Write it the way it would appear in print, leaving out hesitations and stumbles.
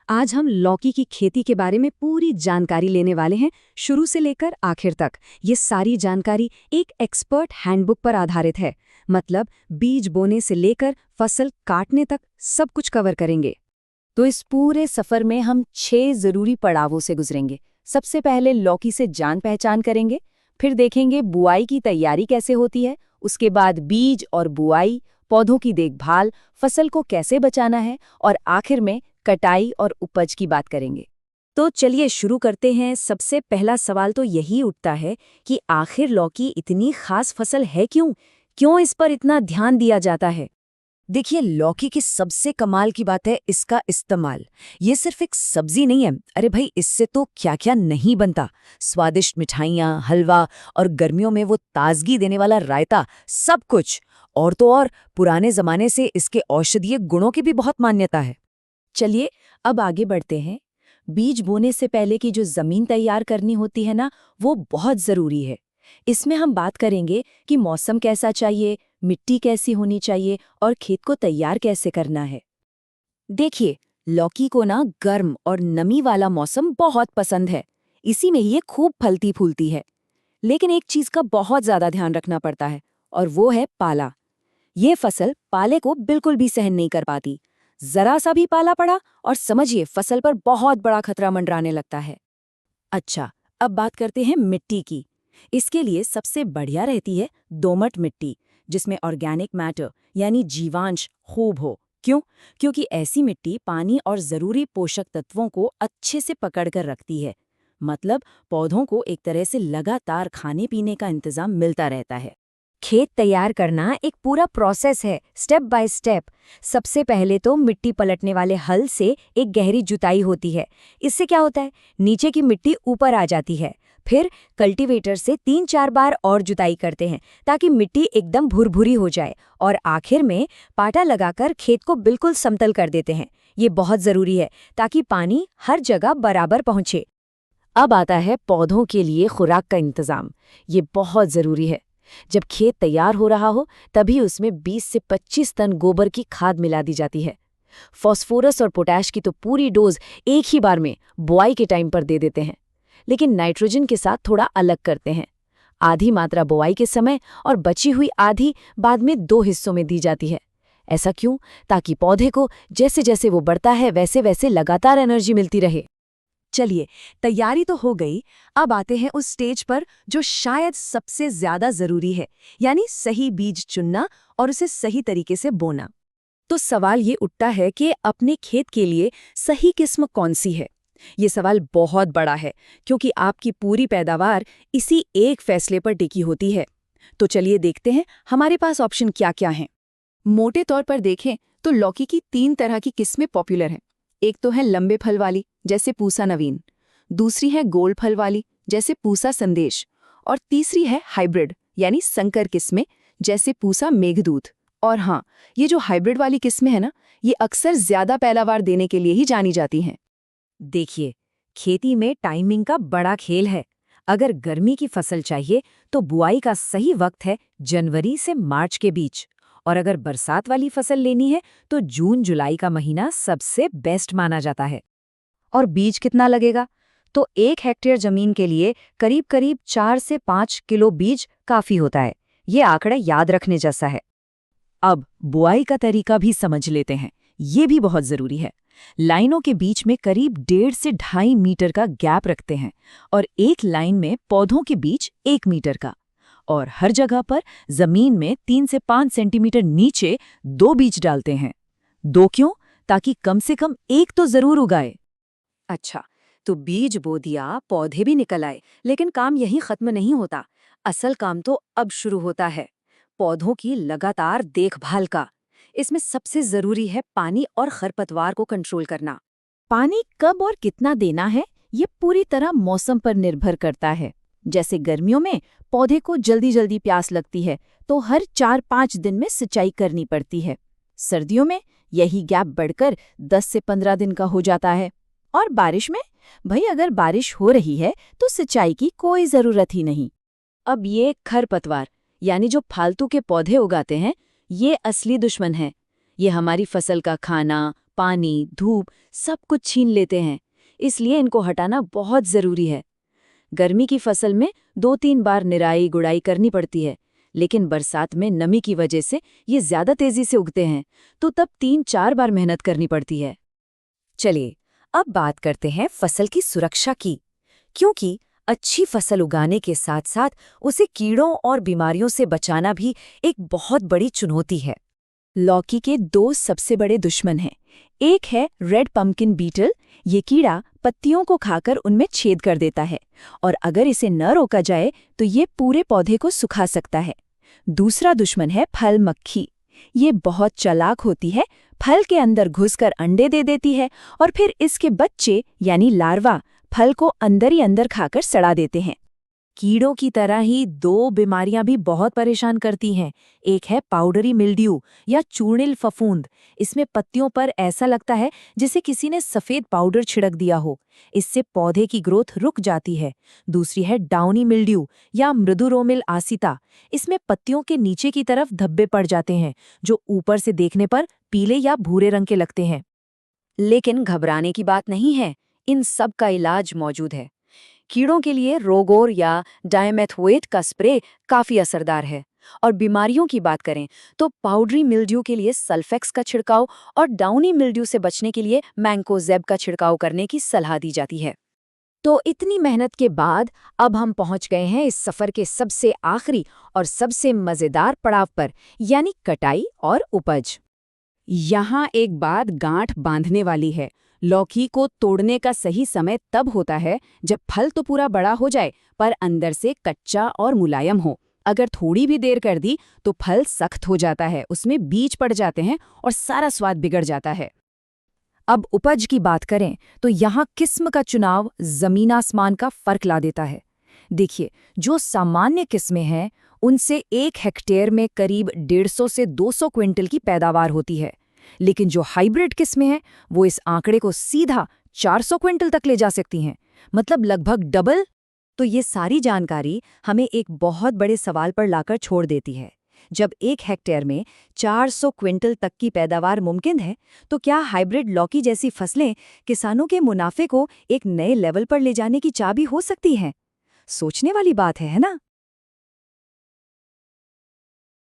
आज हम लौकी की खेती के बारे में पूरी जानकारी लेने वाले हैं, शुरू से लेकर आखिर तक। ये सारी जानकारी एक एक्सपर्ट हैंडबुक पर आधारित है, मतलब बीज बोने से लेकर फसल काटने तक सब कुछ कवर करेंगे। तो इस पूरे सफर में हम 6 जरूरी पड़ावों से गुजरेंगे। सबसे पहले लौकी से जान पहचान करेंगे, फिर देखेंगे बुआई की तैयारी कैसे होती है, उसके बाद बीज और बुआई, पौधों की देखभाल, फसल को कैसे बचाना है और आखिर में कटाई और उपज की बात करेंगे। तो चलिए शुरू करते हैं। सबसे पहला सवाल तो यही उठता है कि आखिर लौकी इतनी खास फसल है क्यों? क्यों इस पर इतना ध्यान दिया जाता है? देखिए, लौकी की सबसे कमाल की बात है इसका इस्तेमाल। ये सिर्फ एक सब्जी नहीं है, अरे भाई इससे तो क्या क्या नहीं बनता। स्वादिष्ट मिठाइयाँ, हलवा और गर्मियों में वो ताजगी देने वाला रायता, सब कुछ। और तो और पुराने जमाने से इसके औषधीय गुणों की भी बहुत मान्यता है। चलिए अब आगे बढ़ते हैं। बीज बोने से पहले की जो जमीन तैयार करनी होती है ना, वो बहुत जरूरी है। इसमें हम बात करेंगे कि मौसम कैसा चाहिए, मिट्टी कैसी होनी चाहिए और खेत को तैयार कैसे करना है। देखिए, लौकी को ना गर्म और नमी वाला मौसम बहुत पसंद है, इसी में ये खूब फलती फूलती है। लेकिन एक चीज का बहुत ज्यादा ध्यान रखना पड़ता है, और वो है पाला। ये फसल पाले को बिल्कुल भी सहन नहीं कर पाती। जरा सा भी पाला पड़ा और समझिए फसल पर बहुत बड़ा खतरा मंडराने लगता है। अच्छा, अब बात करते हैं मिट्टी की। इसके लिए सबसे बढ़िया रहती है दोमट मिट्टी, जिसमें ऑर्गेनिक मैटर यानी जीवांश खूब हो। क्यों? क्योंकि ऐसी मिट्टी पानी और जरूरी पोषक तत्वों को अच्छे से पकड़ कर रखती है। मतलब पौधों को एक तरह से लगातार खाने पीने का इंतजाम मिलता रहता है। खेत तैयार करना एक पूरा प्रोसेस है, स्टेप बाय स्टेप। सबसे पहले तो मिट्टी पलटने वाले हल से एक गहरी जुताई होती है। इससे क्या होता है, नीचे की मिट्टी ऊपर आ जाती है। फिर कल्टीवेटर से 3-4 बार और जुताई करते हैं ताकि मिट्टी एकदम भुरभुरी हो जाए, और आखिर में पाटा लगाकर खेत को बिल्कुल समतल कर देते हैं। ये बहुत जरूरी है ताकि पानी हर जगह बराबर पहुंचे। अब आता है पौधों के लिए खुराक का इंतजाम। ये बहुत जरूरी है। जब खेत तैयार हो रहा हो तभी उसमें 20 से 25 टन गोबर की खाद मिला दी जाती है। फास्फोरस और पोटैश की तो पूरी डोज एक ही बार में बुआई के टाइम पर दे देते हैं, लेकिन नाइट्रोजन के साथ थोड़ा अलग करते हैं। आधी मात्रा बुआई के समय और बची हुई आधी बाद में 2 हिस्सों में दी जाती है। ऐसा क्यों? ताकि पौधे को जैसे जैसे वो बढ़ता है वैसे वैसे लगातार एनर्जी मिलती रहे। चलिए, तैयारी तो हो गई। अब आते हैं उस स्टेज पर जो शायद सबसे ज्यादा जरूरी है, यानी सही बीज चुनना और उसे सही तरीके से बोना। तो सवाल ये उठता है कि अपने खेत के लिए सही किस्म कौन सी है। ये सवाल बहुत बड़ा है, क्योंकि आपकी पूरी पैदावार इसी एक फैसले पर टिकी होती है। तो चलिए देखते हैं हमारे पास ऑप्शन क्या क्या हैं। मोटे तौर पर देखें तो लौकी की 3 तरह की किस्में पॉपुलर हैं। एक तो है लंबे फल वाली, जैसे पूसा नवीन। दूसरी है गोल फल वाली, जैसे पूसा संदेश। और तीसरी है हाइब्रिड यानी संकर किस्में, जैसे पूसा मेघदूत। और हाँ, ये जो हाइब्रिड वाली किस्में हैं ना, ये अक्सर ज्यादा पैदावार देने के लिए ही जानी जाती हैं। देखिए, खेती में टाइमिंग का बड़ा खेल है। अगर गर्मी की फसल चाहिए तो बुआई का सही वक्त है जनवरी से मार्च के बीच, और अगर बरसात वाली फसल लेनी है तो जून-जुलाई का महीना सबसे बेस्ट माना जाता है। और बीज कितना लगेगा? तो 1 हेक्टेयर जमीन के लिए करीब करीब 4 से 5 किलो बीज काफी होता है। ये आंकड़ा याद रखने जैसा है। अब बुआई का तरीका भी समझ लेते हैं, ये भी बहुत जरूरी है। लाइनों के बीच में करीब 1.5 से 2.5 मीटर का गैप रखते हैं, और एक लाइन में पौधों के बीच 1 मीटर का। और हर जगह पर जमीन में 3 से 5 सेंटीमीटर नीचे 2 बीज डालते हैं। 2 क्यों? ताकि कम से कम एक तो जरूर उगाए। अच्छा, तो बीज बो दिया, पौधे भी निकल आए, लेकिन काम यहीं खत्म नहीं होता। असल काम तो अब शुरू होता है, पौधों की लगातार देखभाल का। इसमें सबसे जरूरी है पानी और खरपतवार को कंट्रोल करना। पानी कब और कितना देना है, ये पूरी तरह मौसम पर निर्भर करता है। जैसे गर्मियों में पौधे को जल्दी जल्दी प्यास लगती है, तो हर 4-5 दिन में सिंचाई करनी पड़ती है। सर्दियों में यही गैप बढ़कर 10 से 15 दिन का हो जाता है। और बारिश में भाई अगर बारिश हो रही है तो सिंचाई की कोई जरूरत ही नहीं। अब ये खरपतवार यानी जो फालतू के पौधे उगाते हैं, ये असली दुश्मन है। ये हमारी फसल का खाना, पानी, धूप सब कुछ छीन लेते हैं, इसलिए इनको हटाना बहुत ज़रूरी है। गर्मी की फसल में 2-3 बार निराई गुड़ाई करनी पड़ती है, लेकिन बरसात में नमी की वजह से ये ज़्यादा तेज़ी से उगते हैं, तो तब 3-4 बार मेहनत करनी पड़ती है। चलिए अब बात करते हैं फसल की सुरक्षा की, क्योंकि अच्छी फसल उगाने के साथ साथ उसे कीड़ों और बीमारियों से बचाना भी एक बहुत बड़ी चुनौती है। लौकी के 2 सबसे बड़े दुश्मन हैं। एक है रेड पम्पकिन बीटल, ये कीड़ा पत्तियों को खाकर उनमें छेद कर देता है और अगर इसे न रोका जाए तो ये पूरे पौधे को सुखा सकता है। दूसरा दुश्मन है फल मक्खी। ये बहुत चालाक होती है, फल के अंदर घुसकर अंडे दे देती है और फिर इसके बच्चे यानी लार्वा फल को अंदर ही अंदर खाकर सड़ा देते हैं। कीड़ों की तरह ही 2 बीमारियां भी बहुत परेशान करती हैं। एक है पाउडरी मिल्ड्यू या चूर्णिल फफूंद। इसमें पत्तियों पर ऐसा लगता है जैसे किसी ने सफेद पाउडर छिड़क दिया हो। इससे पौधे की ग्रोथ रुक जाती है। दूसरी है डाउनी मिल्ड्यू या मृदुरोमिल आसिता। इसमें पत्तियों के नीचे की तरफ धब्बे पड़ जाते हैं, जो ऊपर से देखने पर पीले या भूरे रंग के लगते हैं। लेकिन घबराने की बात नहीं है, इन सब का इलाज मौजूद है। कीड़ों के लिए रोगोर या डायमेथोएट का स्प्रे काफी असरदार है और बीमारियों की बात करें तो पाउडरी मिल्ड्यू के लिए सल्फेक्स का छिड़काव और डाउनी मिल्ड्यू से बचने के लिए मैंकोजेब का छिड़काव करने की सलाह दी जाती है। तो इतनी मेहनत के बाद अब हम पहुंच गए हैं इस सफर के सबसे आखिरी और सबसे मजेदार पड़ाव पर, यानी कटाई और उपज। यहाँ एक बात गांठ बांधने वाली है। लौकी को तोड़ने का सही समय तब होता है जब फल तो पूरा बड़ा हो जाए पर अंदर से कच्चा और मुलायम हो। अगर थोड़ी भी देर कर दी तो फल सख्त हो जाता है, उसमें बीज पड़ जाते हैं और सारा स्वाद बिगड़ जाता है। अब उपज की बात करें तो यहाँ किस्म का चुनाव जमीन आसमान का फर्क ला देता है। देखिए, जो सामान्य किस्में हैं उनसे 1 हेक्टेयर में करीब 150 से 200 क्विंटल की पैदावार होती है, लेकिन जो हाइब्रिड किस्में हैं वो इस आंकड़े को सीधा 400 क्विंटल तक ले जा सकती हैं, मतलब लगभग डबल। तो ये सारी जानकारी हमें एक बहुत बड़े सवाल पर लाकर छोड़ देती है। जब 1 हेक्टेयर में 400 क्विंटल तक की पैदावार मुमकिन है, तो क्या हाइब्रिड लौकी जैसी फसलें किसानों के मुनाफे को एक नए लेवल पर ले जाने की चाबी हो सकती हैं? सोचने वाली बात है ना?